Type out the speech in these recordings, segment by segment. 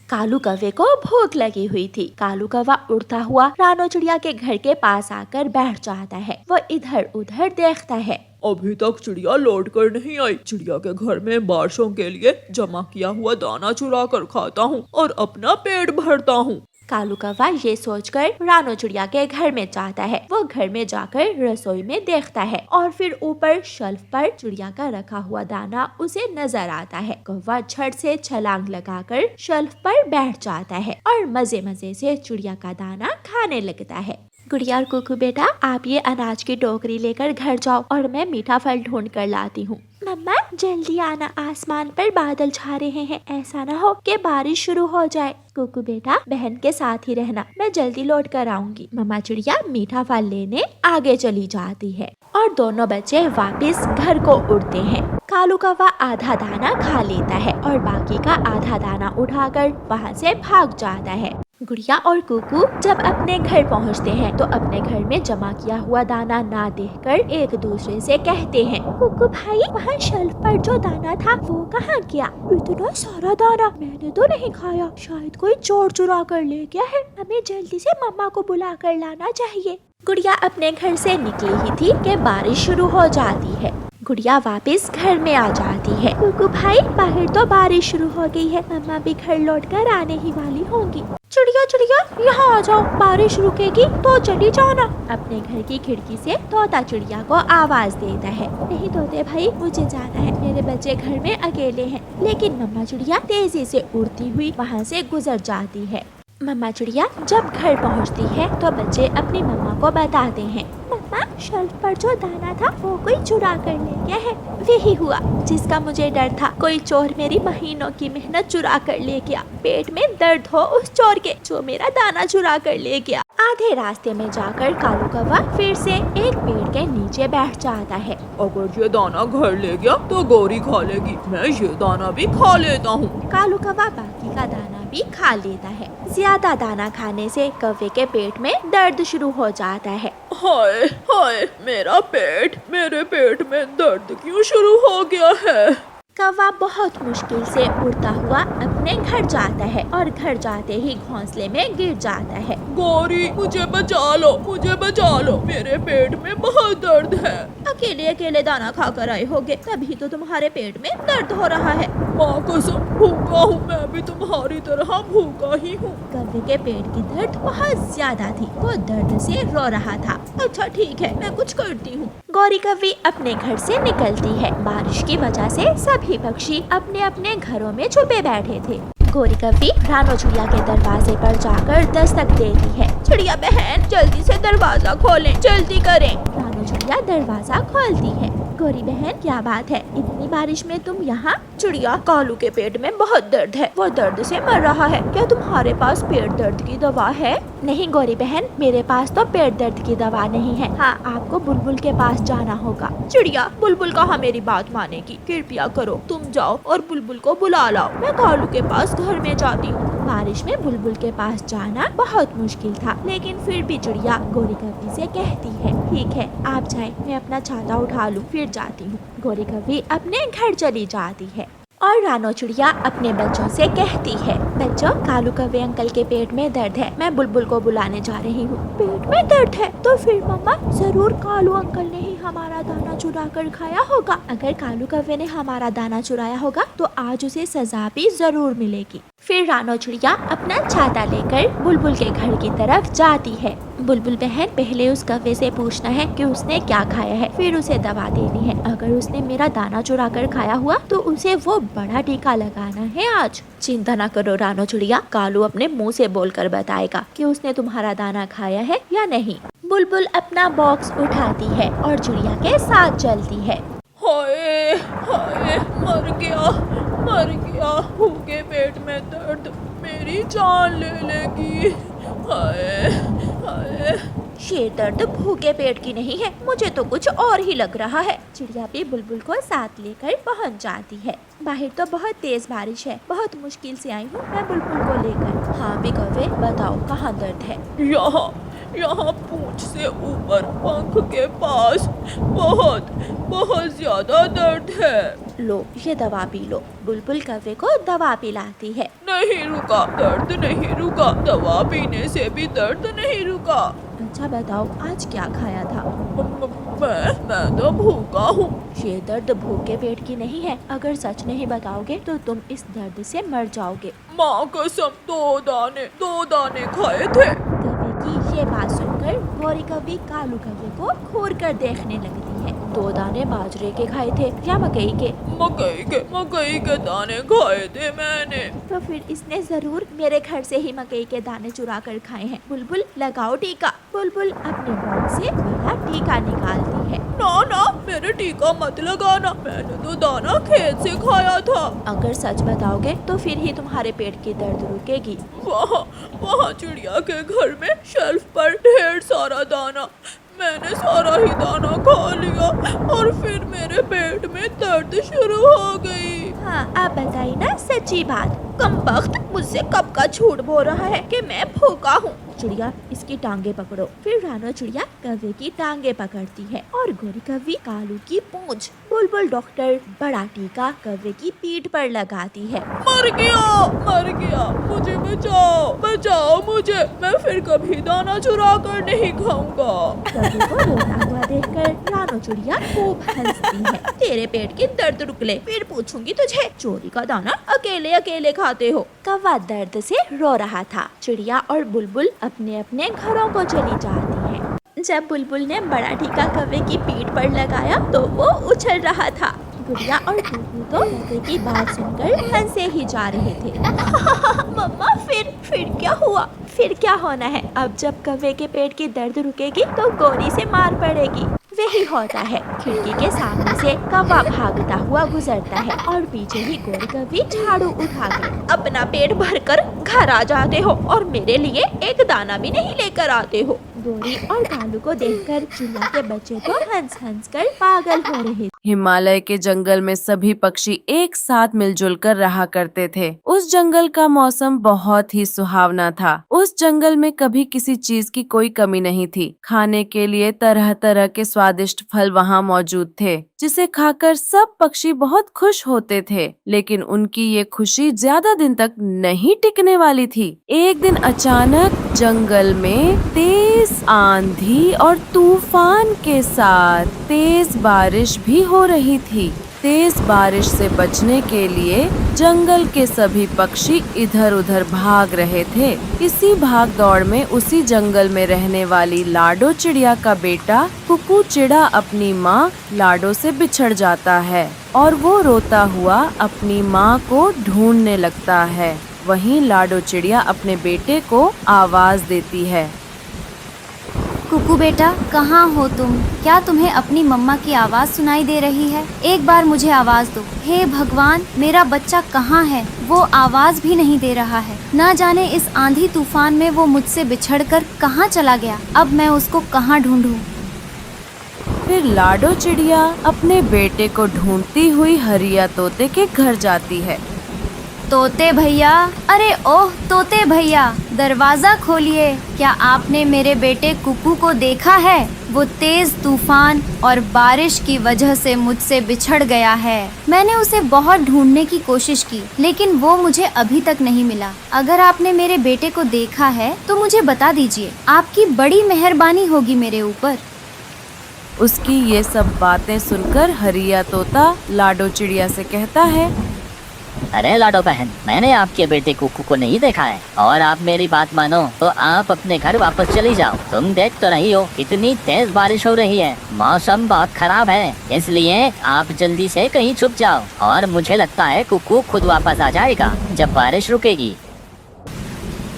कालू कौवे को भूख लगी हुई थी। कालू कौवा उड़ता हुआ रानो चिड़िया के घर के पास आकर बैठ जाता है। वो इधर उधर देखता है। अभी तक चिड़िया लौट कर नहीं आई। चिड़िया के घर में बारिशों के लिए जमा किया हुआ दाना चुरा कर खाता हूँ और अपना पेट भरता हूँ। कालू कौवा ये सोचकर रानो चिड़िया के घर में जाता है। वो घर में जाकर रसोई में देखता है और फिर ऊपर शेल्फ पर चिड़िया का रखा हुआ दाना उसे नजर आता है। कौवा झट से छलांग लगाकर शेल्फ पर बैठ जाता है और मजे मजे से चिड़िया का दाना खाने लगता है। गुड़िया और कुकू बेटा, आप ये अनाज की टोकरी लेकर घर जाओ और मैं मीठा फल ढूंढ कर लाती हूँ। मम्मा जल्दी आना, आसमान पर बादल छा रहे हैं, ऐसा ना हो कि बारिश शुरू हो जाए। कुकू बेटा बहन के साथ ही रहना, मैं जल्दी लौट कर आऊंगी। मम्मा चिड़िया मीठा फल लेने आगे चली जाती है और दोनों बच्चे वापस घर को उड़ते हैं। कालू कौवा आधा दाना खा लेता है और बाकी का आधा दाना उठाकर वहाँ से भाग जाता है। गुड़िया और कुकू जब अपने घर पहुँचते हैं तो अपने घर में जमा किया हुआ दाना ना देखकर एक दूसरे से कहते हैं, कुकू भाई वहाँ शेल्फ पर जो दाना था वो कहाँ गया? इतना सारा दाना मैंने तो नहीं खाया, शायद कोई चोर चुरा कर ले गया है। हमें जल्दी से मम्मा को बुला कर लाना चाहिए। गुड़िया अपने घर से निकली ही थी कि बारिश शुरू हो जाती है। गुड़िया वापस घर में आ जाती है। कुकू भाई बाहर तो बारिश शुरू हो गई है, मम्मा भी घर लौटकर आने ही वाली होंगी। चिड़िया चिड़िया यहाँ आ जाओ, बारिश रुकेगी तो चली जाना। अपने घर की खिड़की से तोता चिड़िया को आवाज देता है। नहीं तोते भाई, मुझे जाना है, मेरे बच्चे घर में अकेले हैं। लेकिन मम्मा चिड़िया तेजी से उड़ती हुई वहाँ से गुजर जाती है। मम्मा चिड़िया जब घर पहुँचती है तो बच्चे अपनी मम्मा को बताते हैं, मम्मा शेल्फ पर जो दाना था वो कोई चुरा कर ले गया है। वही हुआ जिसका मुझे डर था, कोई चोर मेरी महीनों की मेहनत चुरा कर ले गया। पेट में दर्द हो उस चोर के जो मेरा दाना चुरा कर ले गया। आधे रास्ते में जाकर कालू कौवा फिर से एक पेड़ के नीचे बैठ जाता है। अगर ये दाना घर ले गया तो गौरी खा लेगी, मैं ये दाना भी खा लेता हूँ। कालू कौवा बाकी का दाना भी खा लेता है। ज्यादा दाना खाने से कौवे के पेट में दर्द शुरू हो जाता है। हाय हाय, मेरे पेट में दर्द क्यों शुरू हो गया है? कौवा बहुत मुश्किल से उड़ता हुआ अपने घर जाता है और घर जाते ही घोंसले में गिर जाता है। गौरी मुझे बचा लो, मेरे पेट में बहुत दर्द है। अकेले अकेले दाना खा कर आए होगे, तभी तो तुम्हारे पेट में दर्द हो रहा है। माँ कसम भूखा हूँ, मैं भी तुम्हारी तरह भूखा ही हूँ। कौवे के पेट की दर्द बहुत ज्यादा थी, वो दर्द से रो रहा था। अच्छा ठीक है, मैं कुछ करती हूँ। गौरी कौवी अपने घर से निकलती है। बारिश की वजह से सभी पक्षी अपने अपने घरों में छुपे बैठे थे। गौरी कौवी रानो चिड़िया के दरवाजे पर जाकर दस्तक देती है। चिड़िया बहन जल्दी से दरवाजा खोलें, जल्दी करें। रानो चिड़िया दरवाजा खोलती है। गौरी बहन क्या बात है, इतनी बारिश में तुम यहाँ? चिड़िया कालू के पेट में बहुत दर्द है, वो दर्द से मर रहा है। क्या तुम्हारे पास पेट दर्द की दवा है? नहीं गौरी बहन, मेरे पास तो पेट दर्द की दवा नहीं है। हाँ, आपको बुलबुल के पास जाना होगा। चिड़िया बुलबुल कहाँ मेरी बात मानेगी, कृपया करो तुम जाओ और बुलबुल को बुला लाओ, मैं कालू के पास घर में जाती हूँ। बारिश में बुलबुल के पास जाना बहुत मुश्किल था, लेकिन फिर भी चिड़िया गौरी कौवी से कहती है, ठीक है आप जाएं, मैं अपना छाता उठा लूं, फिर जाती हूँ। गौरी कौवी अपने घर चली जाती है और रानो चिड़िया अपने बच्चों से कहती है, बच्चों कालू कौवे अंकल के पेट में दर्द है, मैं बुलबुल को बुलाने जा रही हूँ। पेट में दर्द है तो फिर मम्मा जरूर कालू अंकल ने ही हमारा दाना चुरा कर खाया होगा। अगर कालू कौवे ने हमारा दाना चुराया होगा तो आज उसे सजा भी जरूर मिलेगी। फिर रानो चिड़िया अपना छाता लेकर बुलबुल के घर की तरफ जाती है। बुलबुल बहन पहले उस कौवे से पूछना है कि उसने क्या खाया है, फिर उसे दवा देनी है। अगर उसने मेरा दाना चुरा कर खाया हुआ तो उसे वो बड़ा टीका लगाना है आज। चिंता न करो रानो चिड़िया, कालू अपने मुंह से बोलकर बताएगा कि उसने तुम्हारा दाना खाया है या नहीं। बुलबुल अपना बॉक्स उठाती है और चिड़िया के साथ चलती है। हाय हाय, मर गया, भूखे पेट में दर्द मेरी जान ले लेगी। हाय हाय। ये दर्द भूखे पेट की नहीं है, मुझे तो कुछ और ही लग रहा है। चिड़िया भी बुलबुल को साथ लेकर पहुंच जाती है। बाहर तो बहुत तेज बारिश है, बहुत मुश्किल से आई हूँ मैं बुलबुल को लेकर। हाँ भी कौवे बताओ कहाँ दर्द है? यहाँ पूंछ से ऊपर पंख के पास बहुत बहुत ज्यादा दर्द है। लो ये दवा पी लो। बुलबुल कौवे को दवा पिलाती है। नहीं रुका, दर्द नहीं रुका, दवा पीने से भी दर्द नहीं रुका। अच्छा बताओ आज क्या खाया था? मैं तो भूखा हूँ। ये दर्द भूखे पेट की नहीं है। अगर सच नहीं बताओगे तो तुम इस दर्द से मर जाओगे। माँ कसम, दो दाने खाए थे। कौवे की ये बात सुनकर गौरी कौवी कालू कौवे को घूर कर देखने लगती है। 2 दाने बाजरे के खाए थे या मकई के? मकई के दाने खाए थे मैंने। तो फिर इसने जरूर मेरे घर से ही मकई के दाने चुरा कर खाए हैं। बुलबुल लगाओ टीका। बुलबुल अपने मुंह से बड़ा टीका निकालती है। ना, मेरे टीका मत लगाना, मैंने तो दाना खेत से खाया था। अगर सच बताओगे तो फिर ही तुम्हारे पेट की दर्द रुकेगी। वहाँ चिड़िया के घर में शेल्फ पर ढेर सारा दाना, मैंने सारा ही दाना खा लिया और फिर मेरे पेट में दर्द शुरू हो गई। हाँ आप बताइए ना सच्ची बात। कमबख्त, मुझसे कब का झूठ बोल रहा है कि मैं भूखा हूँ। चिड़िया इसकी टांगे पकड़ो। फिर रानो चिड़िया कौवे की टांगे पकड़ती है और गोरी कौवी कालू की पूंछ। बुलबुल डॉक्टर बड़ा टीका कौवे की पीठ पर लगाती है। मर गया, मुझे बचाओ मुझे, मैं फिर कभी दाना चुरा कर नहीं खाऊंगा। कौवे को रोता हुआ देखकर रानो चिड़िया खूब हंसती है। तेरे पेट की दर्द रुक ले, फिर पूछूंगी तुझे। चोरी का दाना अकेले खाते हो। कौवा दर्द से रो रहा था। चिड़िया और बुलबुल अपने अपने घरों को चली जाती हैं। जब बुलबुल ने बड़ा टीका कौवे की पीठ पर लगाया तो वो उछल रहा था। गुड़िया और टूटू तो कौवे की बात सुनकर हंसे ही जा रहे थे। मम्मा फिर क्या हुआ? फिर क्या होना है? अब जब कौवे के पेट की दर्द रुकेगी तो गोरी से मार पड़ेगी। वही होता है। खिड़की के सामने से कौवा भागता हुआ गुजरता है और पीछे ही गोरी कौवी झाड़ू उठाकर अपना पेट भरकर घर आ जाते हो और मेरे लिए एक दाना भी नहीं लेकर आते हो। गोरी और कालू को देखकर चिड़िया के बच्चे तो हंस कर पागल हो रहे थे। हिमालय के जंगल में सभी पक्षी एक साथ मिलजुल कर रहा करते थे। उस जंगल का मौसम बहुत ही सुहावना था। उस जंगल में कभी किसी चीज की कोई कमी नहीं थी। खाने के लिए तरह तरह के स्वादिष्ट फल वहाँ मौजूद थे, जिसे खाकर सब पक्षी बहुत खुश होते थे। लेकिन उनकी ये खुशी ज्यादा दिन तक नहीं टिकने वाली थी। एक दिन अचानक जंगल में तेज आंधी और तूफान के साथ तेज बारिश भी हो रही थी। तेज बारिश से बचने के लिए जंगल के सभी पक्षी इधर उधर भाग रहे थे। इसी भाग दौड़ में उसी जंगल में रहने वाली लाडो चिड़िया का बेटा कुकू चिड़ा अपनी माँ लाडो से बिछड़ जाता है और वो रोता हुआ अपनी माँ को ढूंढने लगता है। वहीं लाडो चिड़िया अपने बेटे को आवाज देती है। कुकू बेटा, कहाँ हो तुम? क्या तुम्हें अपनी मम्मा की आवाज़ सुनाई दे रही है? एक बार मुझे आवाज़ दो। हे भगवान, मेरा बच्चा कहाँ है? वो आवाज़ भी नहीं दे रहा है। ना जाने इस आंधी तूफान में वो मुझसे बिछड़कर कहाँ चला गया। अब मैं उसको कहाँ ढूंढूं? फिर लाडो चिड़िया अपने बेटे को ढूंढती हुई हरिया तोते के घर जाती है। तोते भैया, अरे ओह तोते भैया, दरवाजा खोलिए। क्या आपने मेरे बेटे कुकू को देखा है? वो तेज तूफान और बारिश की वजह से मुझसे बिछड़ गया है। मैंने उसे बहुत ढूंढने की कोशिश की, लेकिन वो मुझे अभी तक नहीं मिला। अगर आपने मेरे बेटे को देखा है तो मुझे बता दीजिए। आपकी बड़ी मेहरबानी होगी मेरे ऊपर। उसकी ये सब बातें सुनकर हरिया तोता लाडो चिड़िया से कहता है, अरे लाडो बहन, मैंने आपके बेटे कुकू को नहीं देखा है और आप मेरी बात मानो तो आप अपने घर वापस चली जाओ। तुम देख तो रही हो कितनी तेज बारिश हो रही है, मौसम बहुत खराब है, इसलिए आप जल्दी से कहीं छुप जाओ और मुझे लगता है कुकू खुद वापस आ जाएगा जब बारिश रुकेगी।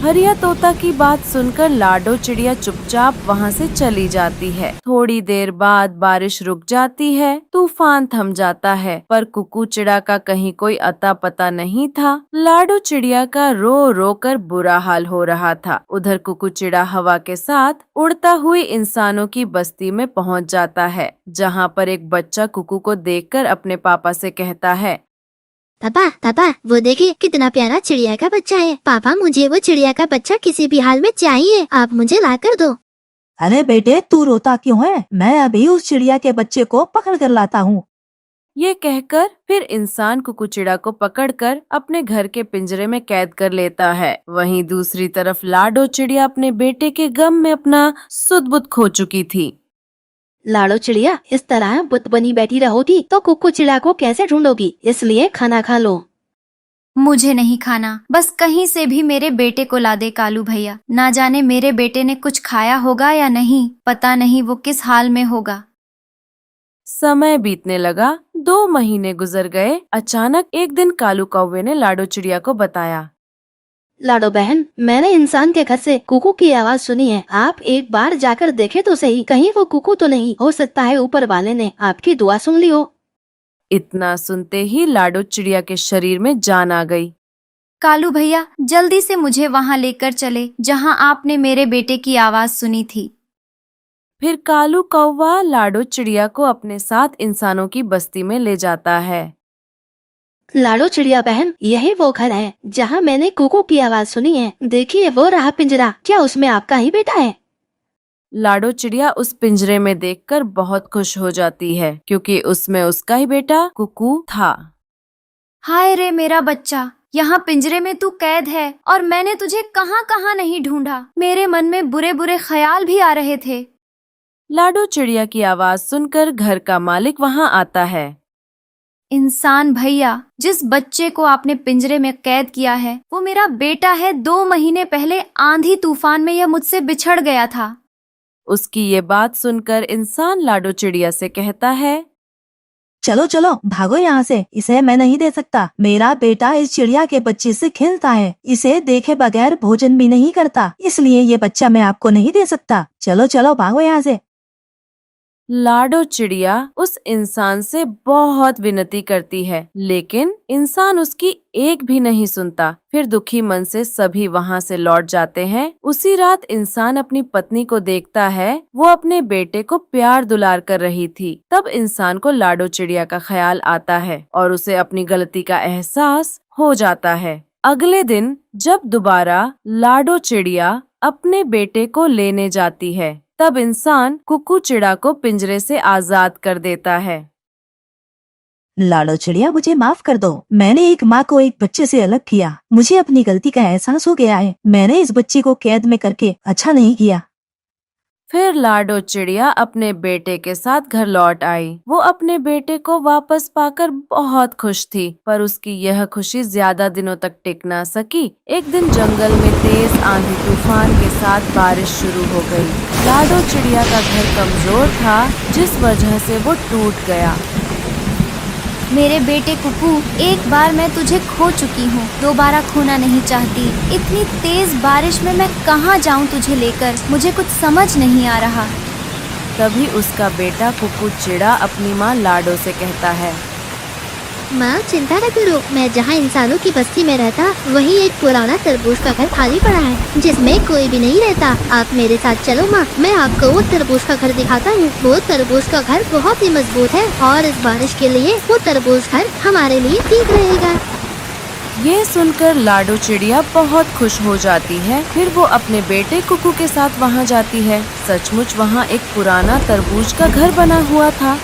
हरिया तोता की बात सुनकर लाडो चिड़िया चुपचाप वहाँ से चली जाती है। थोड़ी देर बाद बारिश रुक जाती है, तूफान थम जाता है, पर कुकू चिड़ा का कहीं कोई अता पता नहीं था। लाडो चिड़िया का रो रो कर बुरा हाल हो रहा था। उधर कुकू चिड़ा हवा के साथ उड़ता हुई इंसानों की बस्ती में पहुँच जाता है, जहाँ पर एक बच्चा कुकू को देखकर अपने पापा से कहता है, पापा, वो देखिए कितना प्यारा चिड़िया का बच्चा है। पापा, मुझे वो चिड़िया का बच्चा किसी भी हाल में चाहिए, आप मुझे ला कर दो। अरे बेटे तू रोता क्यों है? मैं अभी उस चिड़िया के बच्चे को पकड़ कर लाता हूँ। ये कहकर फिर इंसान कुकू चिड़ा को पकड़कर अपने घर के पिंजरे में कैद कर लेता है। वहीं दूसरी तरफ लाडो चिड़िया अपने बेटे के गम में अपना सुध-बुध खो चुकी थी। लाडो चिड़िया, इस तरह बुत बनी बैठी रहोगी तो कुकू चिड़ा को कैसे ढूंढोगी? इसलिए खाना खा लो। मुझे नहीं खाना, बस कहीं से भी मेरे बेटे को ला दे कालू भैया। ना जाने मेरे बेटे ने कुछ खाया होगा या नहीं, पता नहीं वो किस हाल में होगा। समय बीतने लगा, 2 महीने गुजर गए। अचानक एक दिन कालू कौवे ने लाडो चिड़िया को बताया, लाडो बहन, मैंने इंसान के घर से कुकू की आवाज सुनी है। आप एक बार जाकर देखे तो सही, कहीं वो कुकू तो नहीं। हो सकता है ऊपर वाले ने आपकी दुआ सुन ली हो। इतना सुनते ही लाडो चिड़िया के शरीर में जान आ गई। कालू भैया, जल्दी से मुझे वहाँ लेकर चले जहाँ आपने मेरे बेटे की आवाज सुनी थी। फिर कालू कौवा लाडो चिड़िया को अपने साथ इंसानों की बस्ती में ले जाता है। लाडो चिड़िया बहन, यही वो घर है जहाँ मैंने कुकू की आवाज सुनी है। देखिए वो रहा पिंजरा, क्या उसमें आपका ही बेटा है? लाडो चिड़िया उस पिंजरे में देखकर बहुत खुश हो जाती है, क्योंकि उसमें उसका ही बेटा कुकू था। हाय रे मेरा बच्चा, यहाँ पिंजरे में तू कैद है और मैंने तुझे कहाँ कहाँ नहीं ढूंढा। मेरे मन में बुरे बुरे ख्याल भी आ रहे थे। लाडो चिड़िया की आवाज सुनकर घर का मालिक वहाँ आता है। इंसान भैया, जिस बच्चे को आपने पिंजरे में कैद किया है वो मेरा बेटा है। 2 महीने पहले आंधी तूफान में यह मुझसे बिछड़ गया था। उसकी ये बात सुनकर इंसान लाडो चिड़िया से कहता है, चलो चलो भागो यहाँ से, इसे मैं नहीं दे सकता। मेरा बेटा इस चिड़िया के बच्चे से खेलता है, इसे देखे बगैर भोजन भी नहीं करता, इसलिए ये बच्चा मैं आपको नहीं दे सकता। चलो चलो भागो यहाँ से। लाडो चिड़िया उस इंसान से बहुत विनती करती है, लेकिन इंसान उसकी एक भी नहीं सुनता। फिर दुखी मन से सभी वहाँ से लौट जाते हैं। उसी रात इंसान अपनी पत्नी को देखता है, वो अपने बेटे को प्यार दुलार कर रही थी। तब इंसान को लाडो चिड़िया का ख्याल आता है और उसे अपनी गलती का एहसास हो जाता है। अगले दिन जब दोबारा लाडो चिड़िया अपने बेटे को लेने जाती है, तब इंसान कुकू चिड़ा को पिंजरे से आजाद कर देता है। लाडो चिड़िया, मुझे माफ कर दो। मैंने एक माँ को एक बच्चे से अलग किया। मुझे अपनी गलती का एहसास हो गया है। मैंने इस बच्चे को कैद में करके अच्छा नहीं किया। फिर लाडो चिड़िया अपने बेटे के साथ घर लौट आई। वो अपने बेटे को वापस पाकर बहुत खुश थी, पर उसकी यह खुशी ज्यादा दिनों तक टिक ना सकी। एक दिन जंगल में तेज आंधी तूफान के साथ बारिश शुरू हो गई। लाडो चिड़िया का घर कमजोर था, जिस वजह से वो टूट गया। मेरे बेटे कुकू, एक बार मैं तुझे खो चुकी हूँ, दोबारा खोना नहीं चाहती। इतनी तेज बारिश में मैं कहाँ जाऊँ तुझे लेकर, मुझे कुछ समझ नहीं आ रहा। तभी उसका बेटा कुकू चिड़ा अपनी माँ लाडो से कहता है, माँ चिंता न करो, मैं जहाँ इंसानों की बस्ती में रहता वही एक पुराना तरबूज का घर खाली पड़ा है जिसमें कोई भी नहीं रहता। आप मेरे साथ चलो माँ, मैं आपको वो तरबूज का घर दिखाता हूँ। वो तरबूज का घर बहुत ही मजबूत है और इस बारिश के लिए वो तरबूज घर हमारे लिए ठीक रहेगा। ये सुनकर लाडो चिड़िया बहुत खुश हो जाती है। फिर वो अपने बेटे कुकू के साथ वहाँ जाती है। सचमुच वहाँ एक पुराना तरबूज का घर बना हुआ था।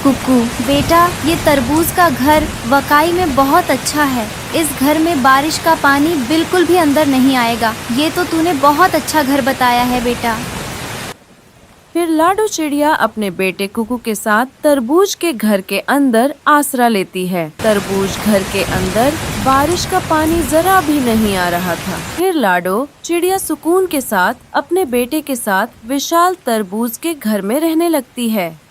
कुकू बेटा, ये तरबूज का घर वाकई में बहुत अच्छा है। इस घर में बारिश का पानी बिल्कुल भी अंदर नहीं आएगा। ये तो तूने बहुत अच्छा घर बताया है बेटा। फिर लाडो चिड़िया अपने बेटे कुकू के साथ तरबूज के घर के अंदर आसरा लेती है। तरबूज घर के अंदर बारिश का पानी जरा भी नहीं आ रहा था। फिर लाडो चिड़िया सुकून के साथ अपने बेटे के साथ विशाल तरबूज के घर में रहने लगती है।